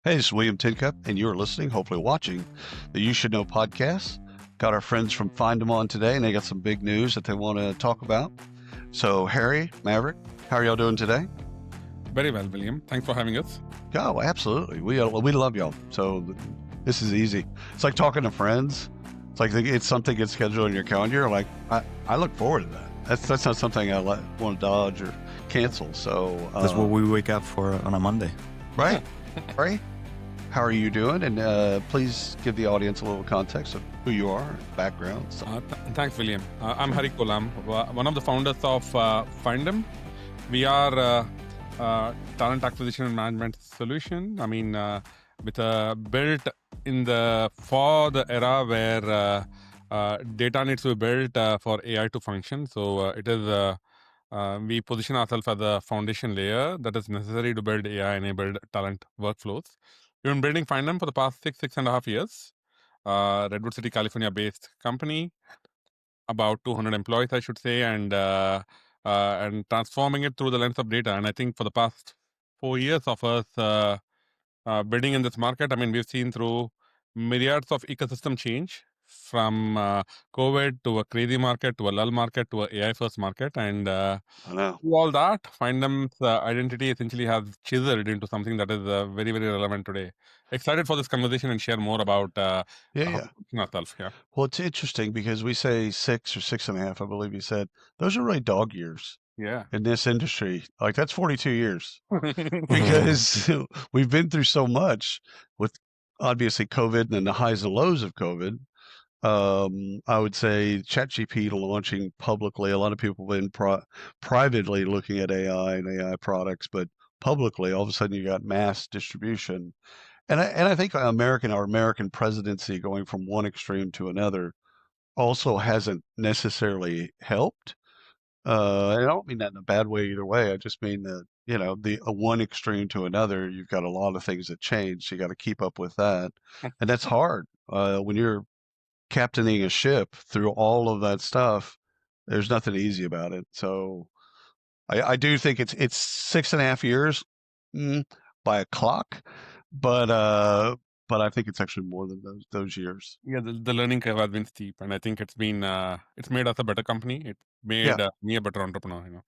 Hey, this is William Tincup, and you're listening, hopefully watching, the You Should Know podcast. Got our friends from Findem on today, and they got some big news that they want to talk about. So, Harry, Maverick, how are y'all doing today? Very well, William. Thanks for having us. Oh, absolutely. We love y'all. So, this is easy. It's like talking to friends. It's like it's something gets scheduled in your calendar. You're like, I look forward to that. That's not something I want to dodge or cancel. So, That's what we wake up for on a Monday. right, right. How are you doing? And please give the audience a little context of who you are, background. Thanks, William. I'm Hari Kolam, one of the founders of Findem. We are talent acquisition and management solution. I mean, with built in for the era where data needs to be built for AI to function. So it is. We position ourselves as a foundation layer that is necessary to build AI-enabled talent workflows. We've been building Findem for the past 6.5 years. Redwood City, California-based company, about 200 employees, I should say, and transforming it through the lens of data. And I think for the past 4 years of us building in this market, I mean, we've seen through myriads of ecosystem change from COVID to a crazy market to a lull market to a AI-first market, and I know. through all that, Findem's identity essentially has chiseled into something that is very, very relevant today. Excited for this conversation and share more about Yeah, how yeah. we're pushing ourselves. Yeah. Well, it's interesting because we say 6 or 6.5, I believe you said. Those are really dog years Yeah. in this industry. Like that's 42 years Mhm. because we've been through so much with obviously COVID and the highs and lows of COVID. I would say ChatGPT launching publicly. A lot of people have been privately looking at AI and AI products, but publicly, all of a sudden you got mass distribution. And I think our American presidency going from one extreme to another also hasn't necessarily helped. And I don't mean that in a bad way either way. I just mean that, the one extreme to another, you've got a lot of things that change. So you got to keep up with that. And that's hard. When you're captaining a ship through all of that stuff, there's nothing easy about it. So I do think it's 6.5 years mm, by a clock, but but I think it's actually more than those years. Yeah, the learning curve has been steep, and I think it's made us a better company. It Yeah, made me a better entrepreneur.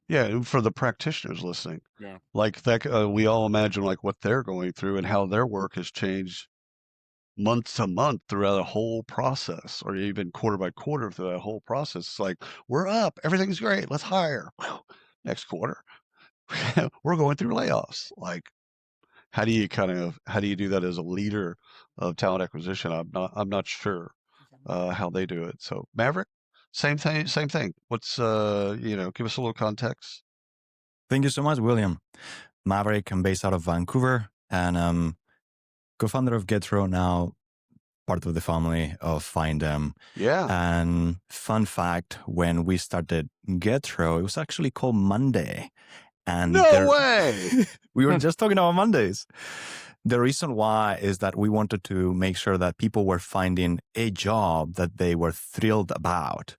yeah. And for the practitioners listening, Yeah. like that, we all imagine like what they're going through and how their work has changed month to month throughout a whole process, or even quarter by quarter through that whole process. It's like we're up, everything's great, let's hire. Well, next quarter, we're going through layoffs. Like, how do you do that as a leader of talent acquisition? I'm not sure how they do it. So Maverick, same thing. What's give us a little context. Thank you so much, William. Maverick, I'm based out of Vancouver and co-founder of Getro, now part of the family of Findem. Yeah. And fun fact, when we started Getro, it was actually called Monday. And No way. we were just talking about Mondays. The reason why is that we wanted to make sure that people were finding a job that they were thrilled about.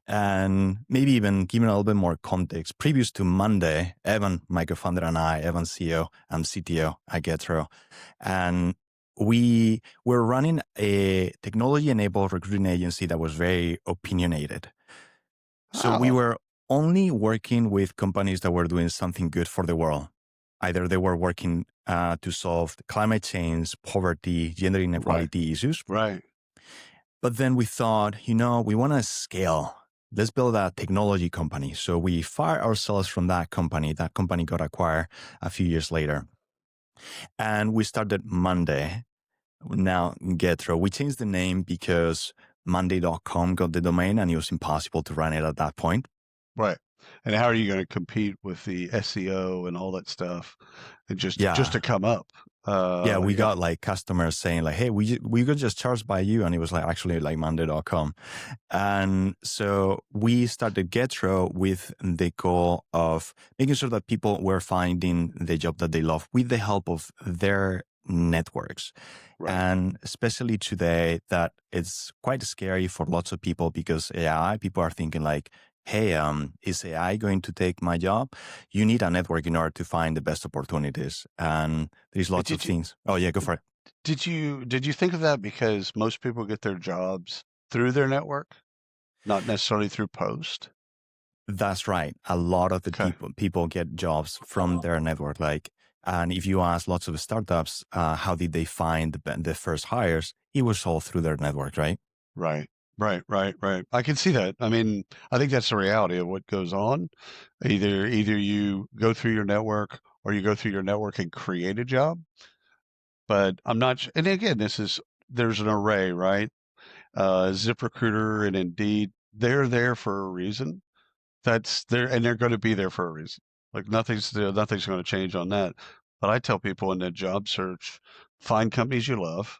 And maybe even giving a little bit more context. Previous to Monday, Evan, my co-founder, and I, Evan CEO, I'm CTO at Getro, and we were running a technology-enabled recruiting agency that was very opinionated. So we Oh, were only working with companies that were doing something good for the world. Either they were working to solve climate change, poverty, gender inequality issues. right. But then we thought, we want to scale. Let's build a technology company. So we fired ourselves from that company. That company got acquired a few years later. And we started Monday. Now, Getro. We changed the name because Monday.com got the domain and it was impossible to run it at that point. Right. And how are you going to compete with the SEO and all that stuff, and just to come up? We got like customers saying like, hey, we got just charged by you. And it was like actually like Monday.com. And so we started Getro with the goal of making sure that people were finding the job that they love with the help of their networks. Right. And especially today that it's quite scary for lots of people because AI, people are thinking like, hey, is AI going to take my job? You need a network in order to find the best opportunities. And there's lots of Did you things. Oh, yeah, go for it. did you think of that because most people get their jobs through their network, not necessarily through post? That's right. A lot of the Okay. people get jobs from their network. Like, and if you ask lots of startups, how did they find the first hires? It was all through their network, right? Right. Right. I can see that. I mean, I think that's the reality of what goes on. Either you go through your network or you go through your network and create a job. But I'm not, and again, there's an array, right? ZipRecruiter and Indeed, they're there for a reason. That's there, and they're going to be there for a reason. Like nothing's going to change on that. But I tell people in the job search, find companies you love,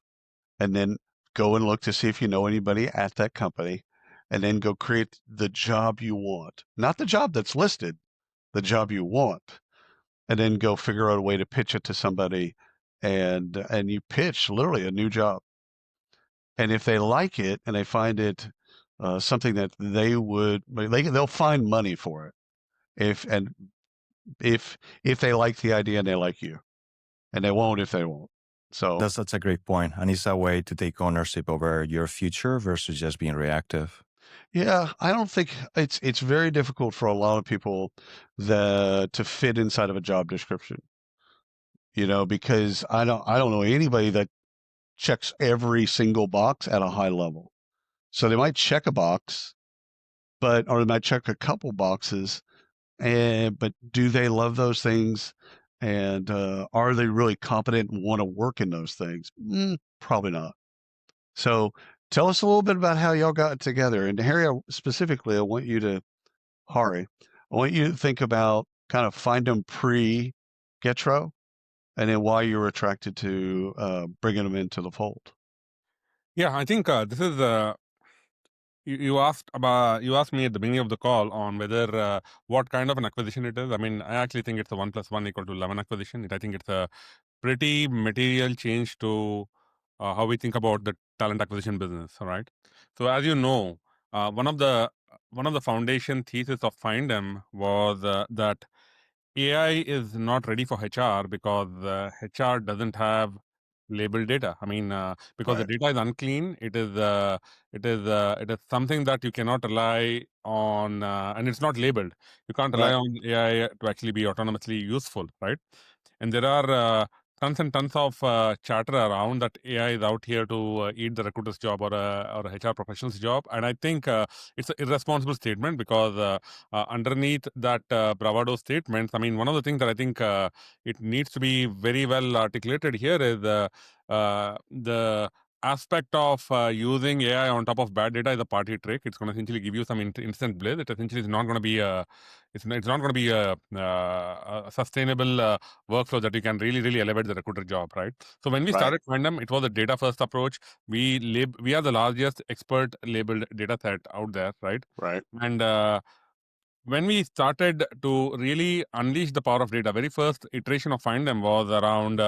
and then go and look to see if you know anybody at that company, and then go create the job you want, not the job that's listed, the job you want, and then go figure out a way to pitch it to somebody, and you pitch literally a new job. And if they like it and they find it something that they'll find money for it if and if they like the idea and they like you, and they won't if they won't. So That's a great point. And it's a way to take ownership over your future versus just being reactive. yeah, I don't think it's very difficult for a lot of people to fit inside of a job description, because I don't know anybody that checks every single box at a high level. So they might check a box, or they might check a couple boxes, but do they love those things? And are they really competent and want to work in those things? Probably not. So tell us a little bit about how y'all got together. And Harry, specifically, Hari, I want you to think about kind of Findem pre Getro, and then why you were attracted to bringing them into the fold. Yeah, I think this is you asked me at the beginning of the call on whether what kind of an acquisition it is. I mean, I actually think it's a 1 + 1 = 11 acquisition. I think it's a pretty material change to how we think about the talent acquisition business. All right. So as you know, one of the foundation thesis of Findem was that AI is not ready for HR because HR doesn't have labeled data. I mean, because the Right. data is unclean, it is something that you cannot rely on, and it's not labeled. You can't rely Right. on AI to actually be autonomously useful, right? And there are tons and tons of chatter around that AI is out here to eat the recruiter's job or a HR professional's job, and I think it's an irresponsible statement because underneath that bravado statements, I mean, one of the things that I think it needs to be very well articulated here is the aspect of using AI on top of bad data is a party trick. It's going to essentially give you some instant bliss. It essentially is not going to be it's not going to be a sustainable workflow that you can really elevate the recruiter job, right? So when we Right. started Findem, it was a data first approach. We are the largest expert labeled data set out there, right? Right. And when we started to really unleash the power of data, very first iteration of Findem was around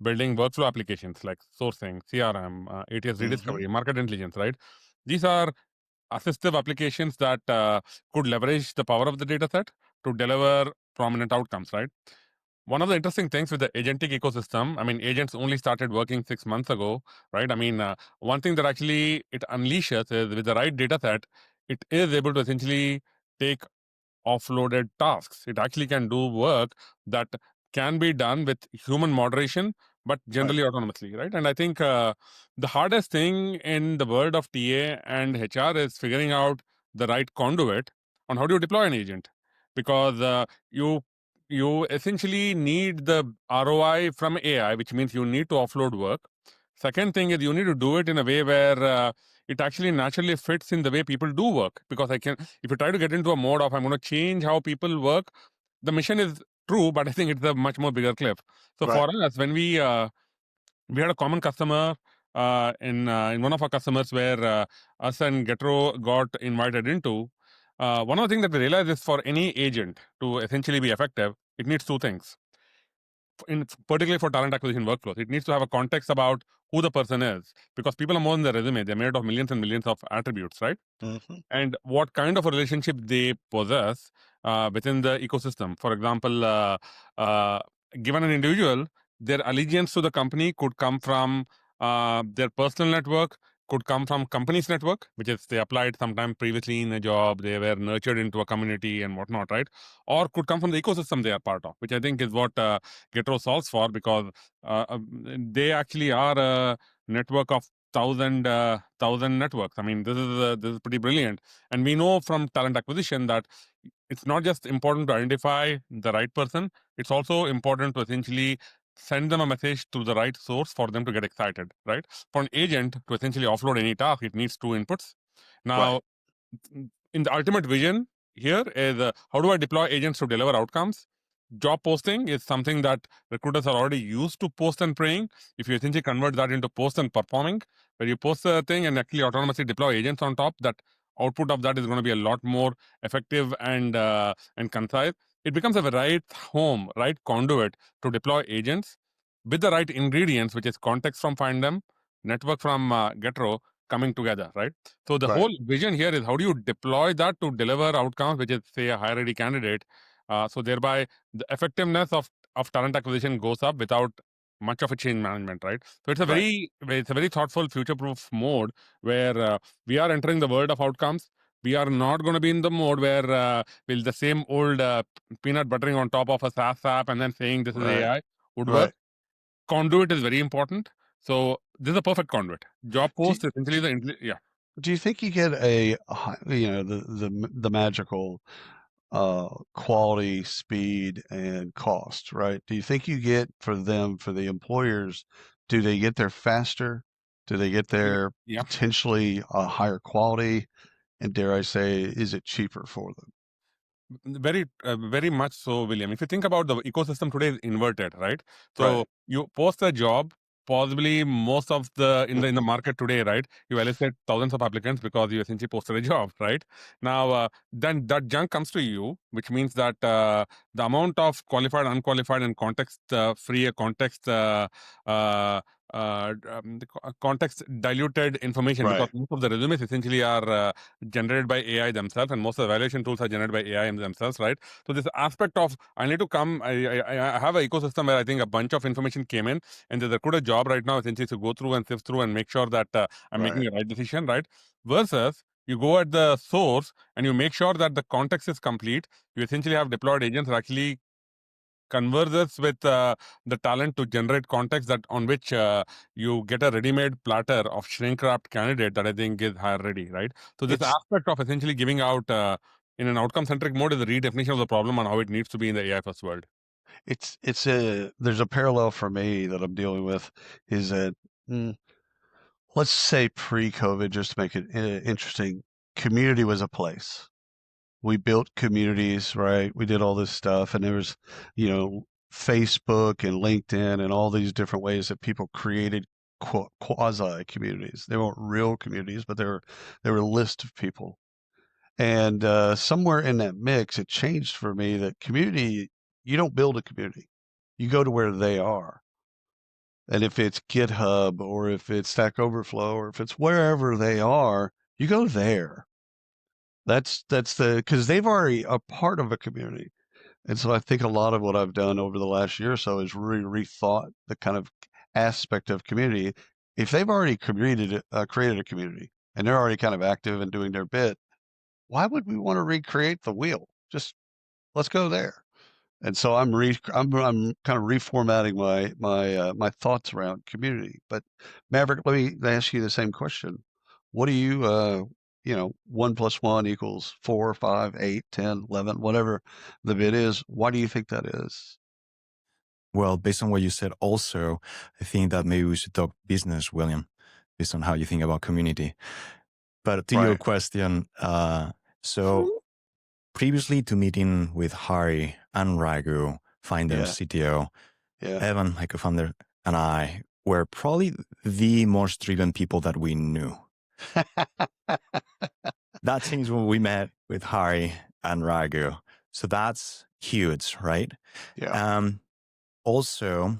building workflow applications like sourcing, CRM, ATS Hmm. rediscovery, market intelligence, right? These are assistive applications that could leverage the power of the data set to deliver prominent outcomes, right? One of the interesting things with the agentic ecosystem, I mean, agents only started working 6 months ago, right? I mean, one thing that actually it unleashes is with the right data set, it is able to essentially take offloaded tasks. It actually can do work that can be done with human moderation, but Right. generally autonomously, right? And I think the hardest thing in the world of TA and HR is figuring out the right conduit on how do you deploy an agent, because you essentially need the ROI from AI, which means you need to offload work. Second thing is you need to do it in a way where it actually naturally fits in the way people do work, because if you try to get into a mode of I'm going to change how people work, the mission is true, but I think it's a much more bigger cliff. So Right. for us, when we had a common customer in one of our customers where us and Getro got invited into. One of the things that we realized is for any agent to essentially be effective, it needs two things. Particularly for talent acquisition workflows, it needs to have a context about who the person is, because people are more than the resume. They're made of millions and millions of attributes, right? Hmm. And what kind of a relationship they possess within the ecosystem. For example, uh, given an individual, their allegiance to the company could come from their personal network, could come from company's network, which is they applied sometime previously in a job, they were nurtured into a community and whatnot, right? Or could come from the ecosystem they are part of, which I think is what Getro solves for, because they actually are a network of thousand networks. I mean, this is pretty brilliant, and we know from talent acquisition that it's not just important to identify the right person; it's also important to essentially send them a message to the right source for them to get excited. Right? For an agent to essentially offload any task, it needs two inputs. Right. Now, in the ultimate vision here is how do I deploy agents to deliver outcomes? Job posting is something that recruiters are already used to post and praying. If you essentially convert that into post and performing, where you post a thing and actually autonomously deploy agents on top, that output of that is going to be a lot more effective and concise. It becomes a right home, right conduit to deploy agents with the right ingredients, which is context from Findem, network from Getro, coming together, right? So the Right. whole vision here is how do you deploy that to deliver outcomes, which is say a high ready candidate. So thereby the effectiveness of talent acquisition goes up without much of a change management, right? So Right. it's a very thoughtful, future-proof mode where we are entering the world of outcomes. We are not going to be in the mode where will the same old peanut buttering on top of a SaaS app and then saying this is Right. AI would work. Right. Conduit is very important. So this is a perfect conduit. Job Do, post essentially yeah. do you think you get the magical quality, speed, and cost, right? Do you think you get for them, for the employers, do they get there faster? Do they get there Yeah. potentially a higher quality? And dare I say, is it cheaper for them? Very much so, William. If you think about the ecosystem today is inverted, right? Right. So you post a job, possibly most of the in the market today, right? You elicit thousands of applicants because you essentially posted a job, right? Now, then that junk comes to you, which means that the amount of qualified, unqualified, and context free, context context diluted information, because Right. most of the resumes essentially are generated by AI themselves, and most of the evaluation tools are generated by AI themselves, right? So this aspect of I need to come, I have an ecosystem where I think a bunch of information came in, and there's a good job right now essentially to go through and sift through and make sure that I'm making Right. the right decision, right? Versus you go at the source and you make sure that the context is complete. You essentially have deployed agents that actually converses with the talent to generate context that on which you get a ready-made platter of shrink-wrapped candidate that I think is hire ready, right? So this It's aspect of essentially giving out in an outcome-centric mode is a redefinition of the problem and how it needs to be in the AI first world. it's a there's a parallel for me that I'm dealing with is that mm, let's say pre-COVID, just to make it interesting, community was a place. We built communities, right? We did all this stuff, and there was, Facebook and LinkedIn and all these different ways that people created quasi communities. They weren't real communities, but they were a list of people. And somewhere in that mix, it changed for me that community, you don't build a community, you go to where they are. And if it's GitHub or if it's Stack Overflow or if it's wherever they are, you go there. That's because they've already a part of a community. And so I think a lot of what I've done over the last year or so is really rethought the kind of aspect of community. If they've already created a community and they're already kind of active and doing their bit, why would we want to recreate the wheel? Just let's go there. And so I'm kind of reformatting my thoughts around community. But Maverick, let me ask you the same question. What do you 1 + 1 = 4, 5, 8, 10, 11, whatever the bit is? Why do you think that is? Well, based on what you said, also, I think that maybe we should talk business, William, based on how you think about community. But to your Right. question, so previously to meeting with Hari and Raghu, Findem's Yeah. CTO, Yeah. Evan, my co-founder, and I were probably the most driven people that we knew. That changed when we met with Hari and Raghu. So that's huge, right? Yeah. Also,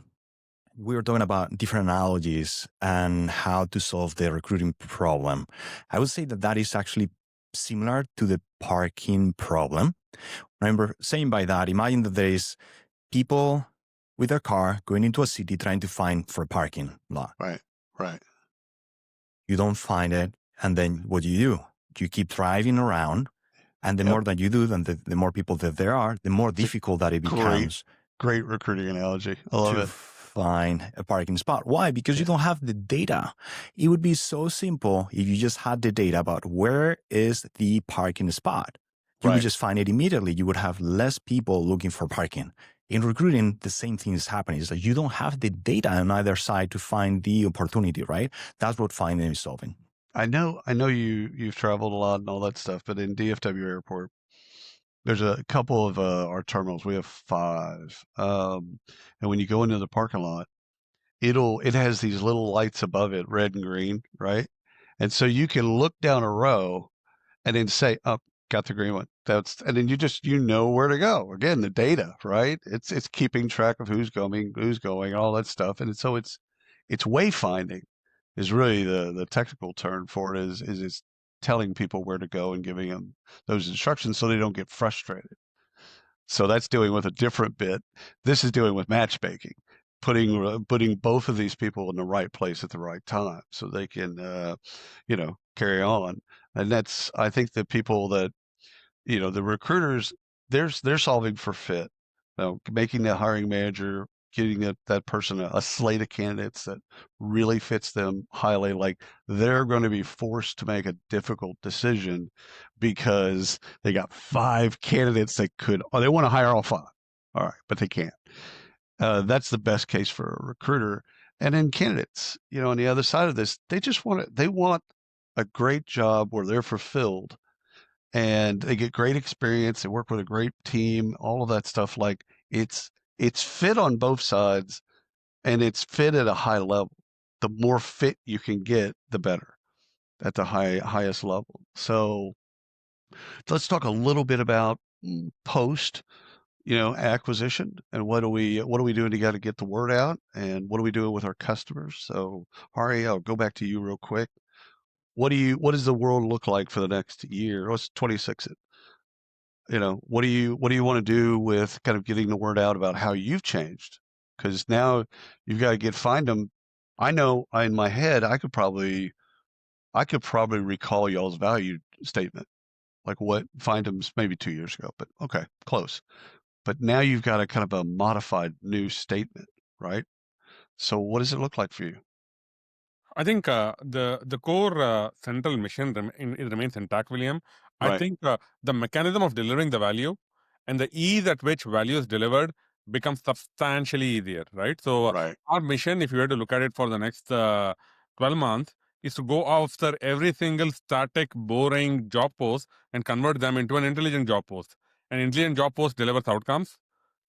we were talking about different analogies and how to solve the recruiting problem. I would say that that is actually similar to the parking problem. Remember saying by that, imagine that there is people with their car going into a city trying to find for a parking lot. Right. Right. You don't find it. And then what do? You keep driving around. And the Yep. more that you do, then the more people that there are, the more difficult that it becomes. Great recruiting analogy. I love to it. find a parking spot. Why? Because you don't have the data. It would be so simple if you just had the data about where is the parking spot. You would Right. just find it immediately. You would have less people looking for parking. In recruiting, the same thing is happening. It's like you don't have the data on either side to find the opportunity, right? That's what Findem is solving. I know you've traveled a lot and all that stuff, but in DFW Airport, there's a couple of our terminals. We have 5. And when you go into the parking lot, it has these little lights above it, red and green, right? And so you can look down a row and then say, "Oh, got the green one." And then you know where to go. Again, the data, right? It's keeping track of who's going, all that stuff. And so it's wayfinding is really the technical term for it is it's telling people where to go and giving them those instructions so they don't get frustrated. So that's dealing with a different bit. This is dealing with matchmaking, putting both of these people in the right place at the right time so they can, carry on. And that's, I think, the people that, the recruiters, they're solving for fit, making the hiring manager, getting that person a slate of candidates that really fits them highly. Like they're going to be forced to make a difficult decision because they got 5 candidates that they want to hire all 5. All right, but they can't. That's the best case for a recruiter. And then candidates, on the other side of this, they want a great job where they're fulfilled and they get great experience. They work with a great team, all of that stuff. Like it's fit on both sides and it's fit at a high level. The more fit you can get, the better at the highest level. So let's talk a little bit about post, acquisition and what are we doing to get the word out and what are we doing with our customers. So Hari, I'll go back to you real quick. What does the world look like for the next year? What's 26? What do you want to do with kind of getting the word out about how you've changed? Because now you've got to find them. I know in my head I could probably recall y'all's value statement, like what Findem's maybe 2 years ago, but okay, close. But now you've got a kind of a modified new statement, right? So what does it look like for you? I think the core central mission it remains intact, William. I Right, think the mechanism of delivering the value and the ease at which value is delivered becomes substantially easier, right? So right, our mission, if you were to look at it for the next 12 months, is to go after every single static, boring job post and convert them into an intelligent job post. An intelligent job post delivers outcomes.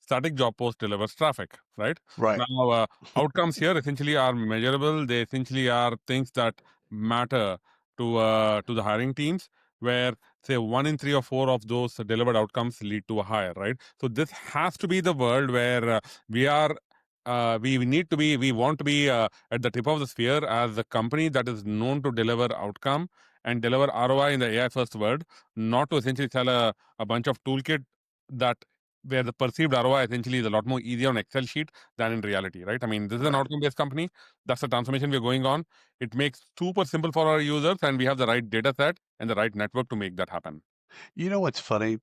Static job post delivers traffic, right? right, Now, outcomes here essentially are measurable. They essentially are things that matter to the hiring teams, where say 1 in 3 or 4 of those delivered outcomes lead to a hire, right? So this has to be the world where we are. We need to be. We want to be at the tip of the sphere as a company that is known to deliver outcome and deliver ROI in the AI first world, not to essentially sell a bunch of toolkit that where the perceived ROI essentially is a lot more easier on Excel sheet than in reality, right? I mean, this is an right. outcome-based company. That's the transformation we're going on. It makes super simple for our users, and we have the right data set and the right network to make that happen. You know what's funny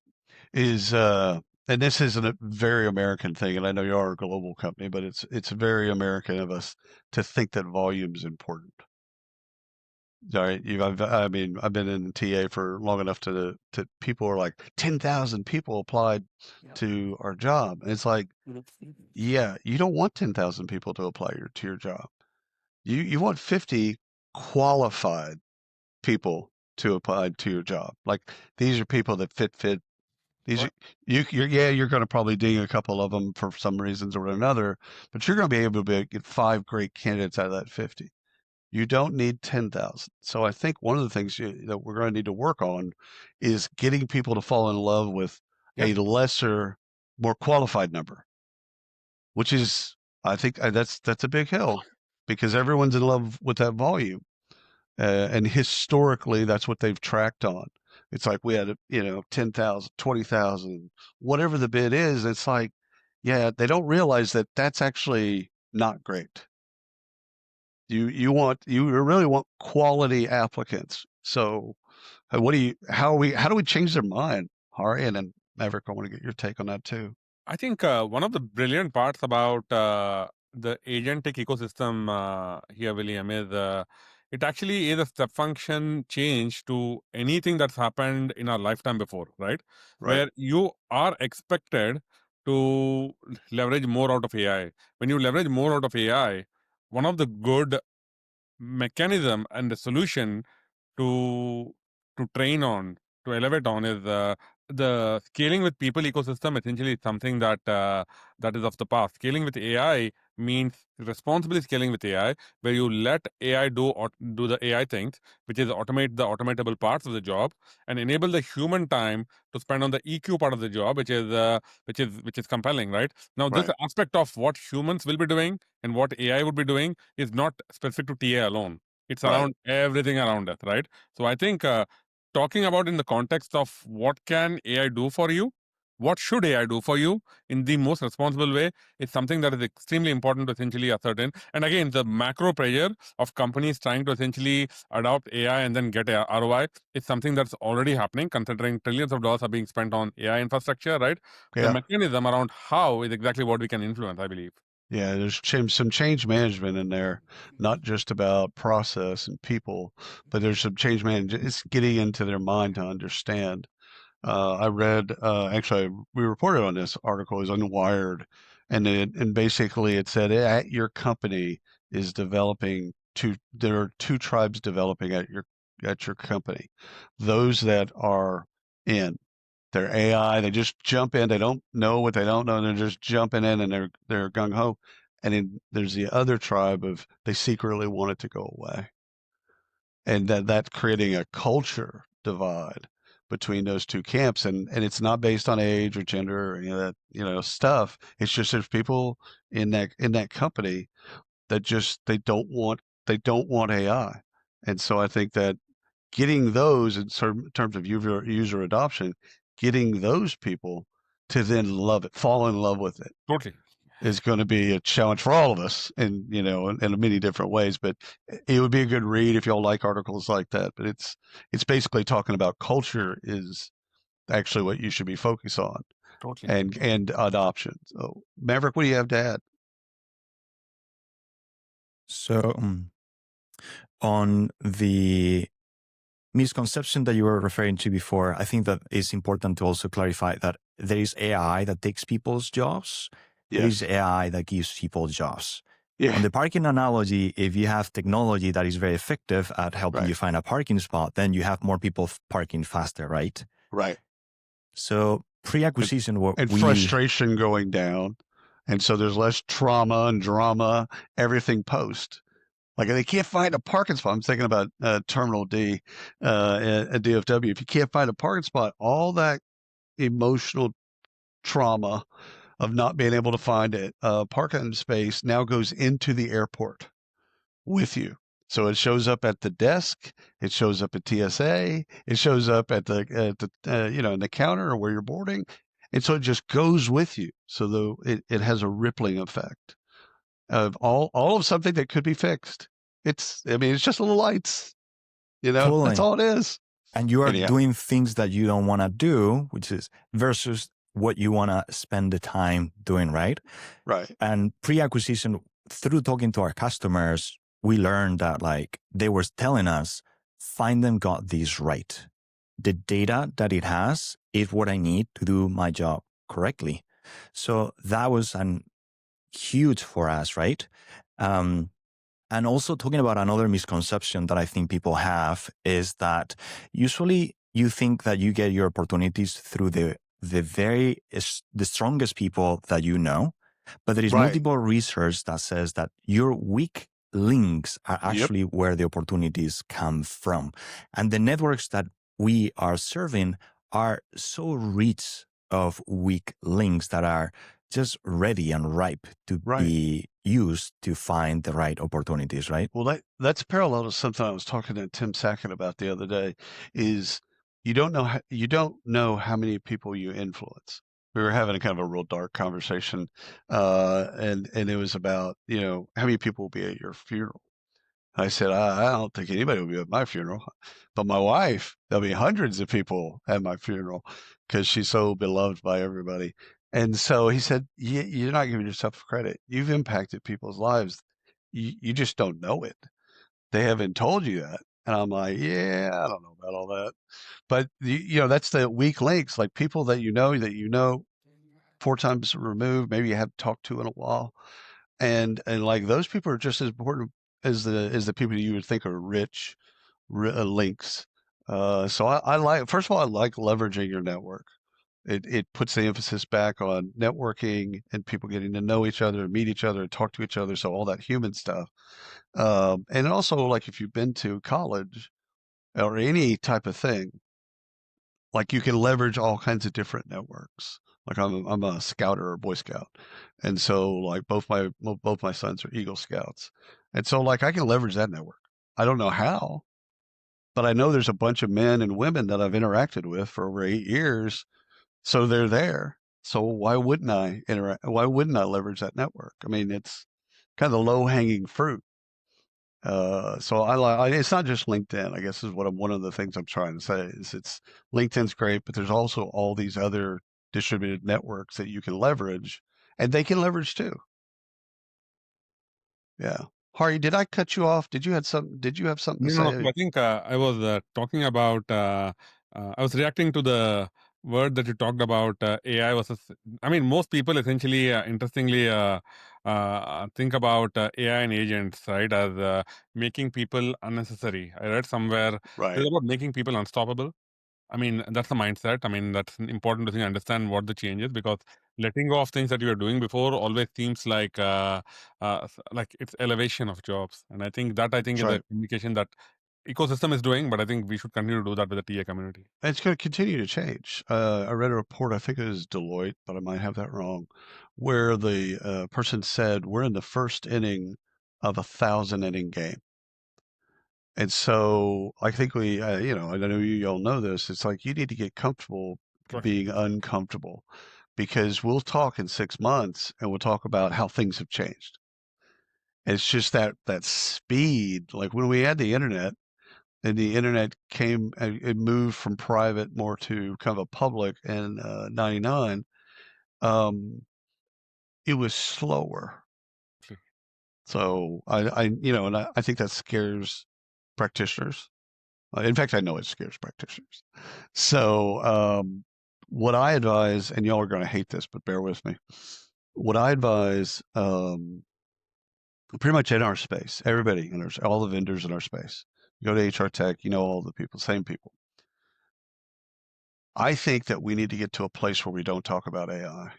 is and this isn't a very American thing, and I know you are a global company, but it's very American of us to think that volume is important. All right, I mean, I've been in TA for long enough to people are like 10,000 people applied to our job, and it's like, yeah, you don't want 10,000 people to apply to your job. You want 50 qualified people to apply to your job. Like these are people that fit. These are, you're going to probably ding a couple of them for some reasons or another, but you're going to be able to get 5 great candidates out of that 50. You don't need 10,000. So I think one of the things that we're going to need to work on is getting people to fall in love with Yep. a lesser, more qualified number, which is I think that's a big hill because everyone's in love with that volume. And historically, that's what they've tracked on. It's like we had, 10,000, 20,000, whatever the bid is. It's like, yeah, they don't realize that that's actually not great. You really want quality applicants. So how do we change their mind? Hari and Maverick, I want to get your take on that too. I think one of the brilliant parts about the agentic ecosystem here, William, is it actually is a step function change to anything that's happened in our lifetime before, right? Right, Where you are expected to leverage more out of AI. When you leverage more out of AI, one of the good mechanism and the solution to train on, to elevate on, is the scaling with people ecosystem. Essentially, is something that that is of the past. Scaling with AI means responsibly scaling with AI, where you let AI do the AI things, which is automate the automatable parts of the job, and enable the human time to spend on the EQ part of the job, which is compelling, right? Now, this right, aspect of what humans will be doing and what AI would be doing is not specific to TA alone. It's right. around everything around us, right? So I think talking about in the context of what can AI do for you, what should AI do for you in the most responsible way is something that is extremely important to essentially ascertain. And again, the macro pressure of companies trying to essentially adopt AI and then get a ROI is something that's already happening, considering trillions of dollars are being spent on AI infrastructure, right? The Yeah. mechanism around how is exactly what we can influence, I believe. Yeah, there's some change management in there, not just about process and people, but there's some change management. It's getting into their mind to understand. I read, actually, we reported on this article, is on Wired, and basically it said at your company is developing there are two tribes developing at your company. Those that are in they're AI. They just jump in. They don't know what they don't know. They're just jumping in and they're gung ho. And then there's the other tribe of they secretly want it to go away, and that's creating a culture divide between those two camps. And it's not based on age or gender or any of that stuff. It's just there's people in that company that just they don't want AI, and so I think that getting those in terms of user adoption, getting those people to then love it, fall in love with it, Totally. is going to be a challenge for all of us, and in many different ways. But it would be a good read if y'all like articles like that. But it's basically talking about culture is actually what you should be focused on, Totally. and adoption. So Maverick, what do you have to add? So, on the misconception that you were referring to before, I think that it's important to also clarify that there is AI that takes people's jobs. There is Yes. AI that gives people jobs. Yeah. On the parking analogy, if you have technology that is very effective at helping Right. you find a parking spot, then you have more people parking faster, right? Right. So pre-acquisition, what And we frustration going down, and so there's less trauma and drama. Everything post. Like they can't find a parking spot. I'm thinking about Terminal D at DFW. If you can't find a parking spot, all that emotional trauma of not being able to find it, parking space now goes into the airport with you. So it shows up at the desk, it shows up at TSA, it shows up at the in the counter or where you're boarding, and so it just goes with you. So it has a rippling effect of all of something that could be fixed. It's just little lights, that's totally, all it is. and you are Anyhow, doing things that you don't want to do, which is versus what you want to spend the time doing, right? right, And pre-acquisition, through talking to our customers, we learned that like they were telling us, Findem got this right. The data that it has is what I need to do my job correctly. So that was an huge for us, right? And also talking about another misconception that I think people have is that usually you think that you get your opportunities through the strongest people that you know, but there is right. multiple research that says that your weak links are Yep. actually where the opportunities come from. And the networks that we are serving are so rich of weak links that are just ready and ripe to Right. be used to find the right opportunities, right? Well, that's parallel to something I was talking to Tim Sackett about the other day. Is you don't know how many people you influence. We were having a kind of a real dark conversation, and it was about how many people will be at your funeral. I said, I don't think anybody will be at my funeral, but my wife, there'll be hundreds of people at my funeral because she's so beloved by everybody. And so he said, you're not giving yourself credit. You've impacted people's lives. You just don't know it. They haven't told you that. And I'm like, yeah, I don't know about all that. But that's the weak links, like people that you know 4 times removed, maybe you haven't talked to in a while, and like those people are just as important as the people you would think are rich links. So I like, first of all, I like leveraging your network. It puts the emphasis back on networking and people getting to know each other and meet each other and talk to each other. So all that human stuff. And also, like if you've been to college or any type of thing, like you can leverage all kinds of different networks. Like I'm a scouter or Boy Scout, and so like both my sons are Eagle Scouts, and so like I can leverage that network. I don't know how, but I know there's a bunch of men and women that I've interacted with for over 8 years, so they're there. So why wouldn't I interact? Why wouldn't I leverage that network? I mean, it's kind of the low hanging fruit. So it's not just LinkedIn, I guess is one of the things I'm trying to say is it's LinkedIn's great, but there's also all these other distributed networks that you can leverage and they can leverage too. Yeah. Hari, did I cut you off? Did you have something to No, no, no. say? So I think I was talking about, I was reacting to the word that you talked about, AI versus, I mean, most people essentially, interestingly, think about AI and agents, right, as making people unnecessary. I read somewhere Right. it's about making people unstoppable. I mean, that's the mindset. I mean, that's important to think, understand what the change is, because letting go of things that you were doing before always seems like it's elevation of jobs. And I think That's is a right. communication that ecosystem is doing, but I think we should continue to do that with the TA community. And it's going to continue to change. I read a report, I think it was Deloitte, but I might have that wrong, where the person said we're in the first inning of a 1,000 inning game. And so I think I know you all know this. It's like you need to get comfortable Correct. being uncomfortable because we'll talk in 6 months and we'll talk about how things have changed. It's just that speed. Like when we had the internet and the internet it moved from private more to kind of a public in 99. It was slower. So I think that scares practitioners. In fact, I know it scares practitioners. So, what I advise, and y'all are going to hate this, but bear with me. What I advise, pretty much in our space, everybody, all the vendors in our space, you go to HR Tech, all the people, same people. I think that we need to get to a place where we don't talk about AI.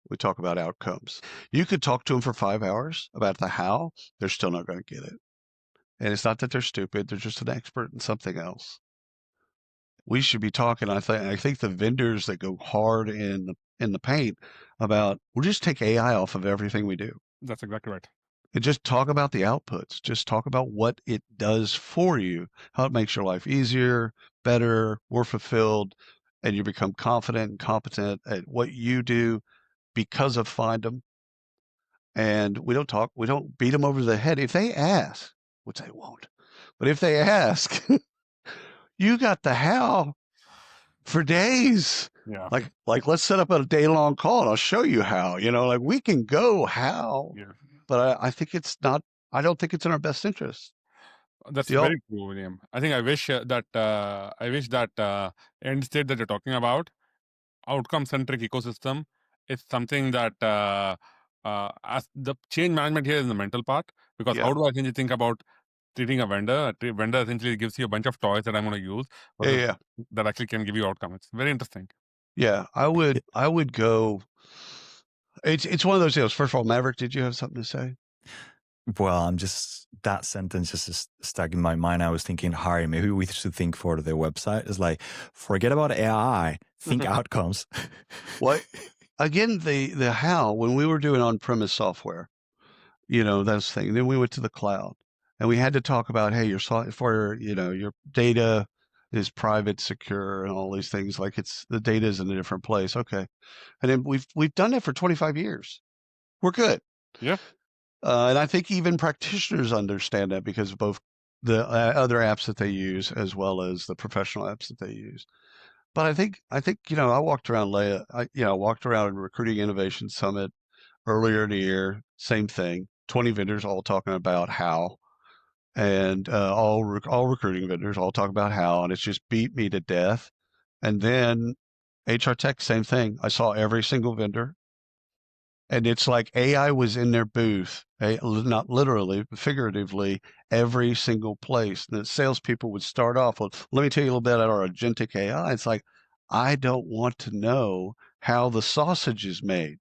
We talk about outcomes. You could talk to them for 5 hours about the how, they're still not going to get it. And it's not that they're stupid, they're just an expert in something else. We should be talking. I think the vendors that go hard in the paint about we'll just take AI off of everything we do That's exactly right. and just talk about the outputs. Just talk about what it does for you, how it makes your life easier, better, more fulfilled, and you become confident and competent at what you do because of Findem. And we don't beat them over the head. If they ask, which they won't, but if they ask, you got the how for days. Yeah. Like let's set up a day-long call and I'll show you how. Like we can go how, Yeah. but I think it's not. I don't think it's in our best interest. That's Do y'all? very true, William. I think I wish that end state that you're talking about, outcome centric ecosystem, is something that as the change management here is the mental part, because Yeah, how do I essentially think about treating a vendor? A vendor essentially gives you a bunch of toys that I'm going to use yeah, versus yeah, that actually can give you outcome. It's very interesting. yeah. I would go. It's one of those deals. First of all, Maverick, did you have something to say? Well, that sentence just is stuck in my mind. I was thinking, Harry, maybe we should think for the website. It's like, forget about AI, think outcomes. What? again, the how, when we were doing on-premise software, that's the thing. Then we went to the cloud, and we had to talk about, hey, your software, your data is private, secure, and all these things. Like the data is in a different place. Okay, and then we've done it for 25 years. We're good. Yeah. And I think even practitioners understand that because of both the other apps that they use as well as the professional apps that they use. But I think I walked around walked around Recruiting Innovation Summit earlier in the year. Same thing. 20 vendors all talking about how, and all recruiting vendors all talking about how, and it's just beat me to death. And then HR Tech, same thing. I saw every single vendor. And it's like AI was in their booth, not literally, but figuratively, every single place. And the salespeople would start off with, let me tell you a little bit about our agentic AI. It's like, I don't want to know how the sausage is made.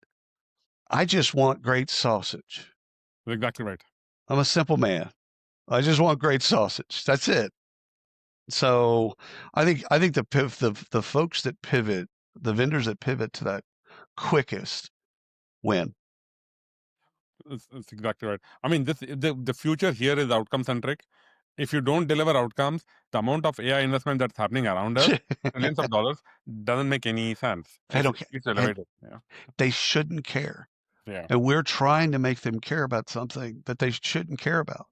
I just want great sausage. Exactly right. I'm a simple man. I just want great sausage. That's it. So I think the folks that pivot, the vendors that pivot to that quickest win. That's exactly right. I mean, the future here is outcome centric. If you don't deliver outcomes, the amount of AI investment that's happening around us, millions of dollars, doesn't make any sense. They don't care. It's elevated. Yeah. They shouldn't care. Yeah. And we're trying to make them care about something that they shouldn't care about.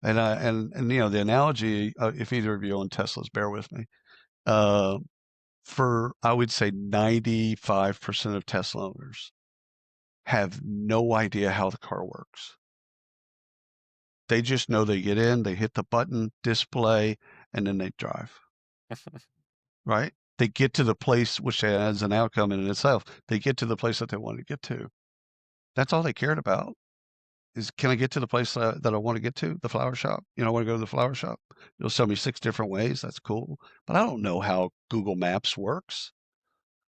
And the analogy, if either of you own Teslas, bear with me. For I would say 95% of Tesla owners have no idea how the car works. They just know they get in, they hit the button, display, and then they drive. Right? They get to the place, which has an outcome in itself. They get to the place that they want to get to. That's all they cared about. Is, can I get to the place that I want to get to, the flower shop? I want to go to the flower shop. You'll show me 6 different ways. That's cool. But I don't know how Google Maps works.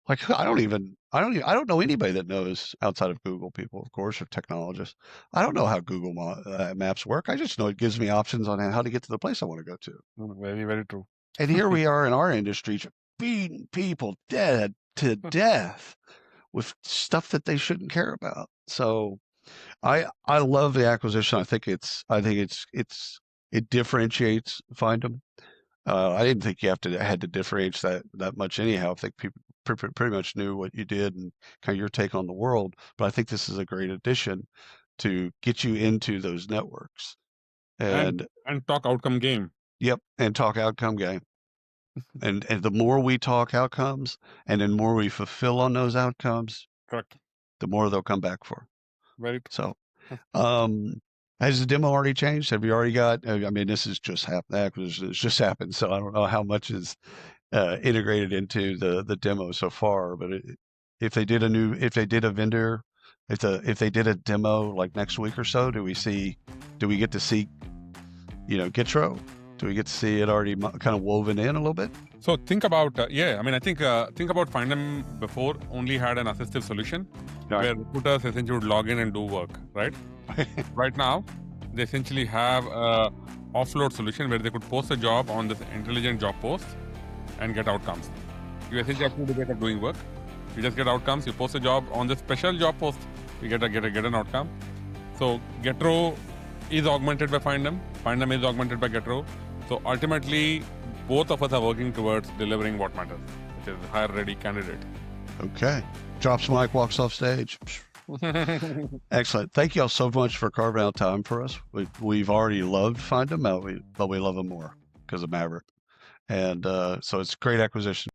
Like, I don't know anybody that knows outside of Google people, of course, or technologists. I don't know how Google Maps work. I just know it gives me options on how to get to the place I want to go to. Very, very true. And here we are in our industry beating people dead to death with stuff that they shouldn't care about. So I love the acquisition. I think it differentiates Findem. I didn't think you had to differentiate that much anyhow. I think people pretty much knew what you did and kind of your take on the world. But I think this is a great addition to get you into those networks and talk outcome game. Yep, and talk outcome game. and the more we talk outcomes, and the more we fulfill on those outcomes, correct, the more they'll come back for. Very true. So, has the demo already changed? Have you already got? I mean, this has just happened. The acquisition has just happened, so I don't know how much is integrated into the demo so far. But if they did a vendor, if they did a demo like next week or so, do we get to see, Getro? Do we get to see it already kind of woven in a little bit? So think about, I think about Findem before only had an assistive solution where recruiters essentially would log in and do work, right? Right now, they essentially have a offload solution where they could post a job on this intelligent job post and get outcomes. You essentially have to get at doing work. You just get outcomes. You post a job on this special job post. You get an outcome. So Getro is augmented by Findem. Findem is augmented by Getro. So ultimately, both of us are working towards delivering what matters, which is hire ready candidate. Okay. Drops mic, walks off stage. Excellent. Thank you all so much for carving out time for us. We've already loved Findem, but we love them more because of Maverick. And so it's a great acquisition.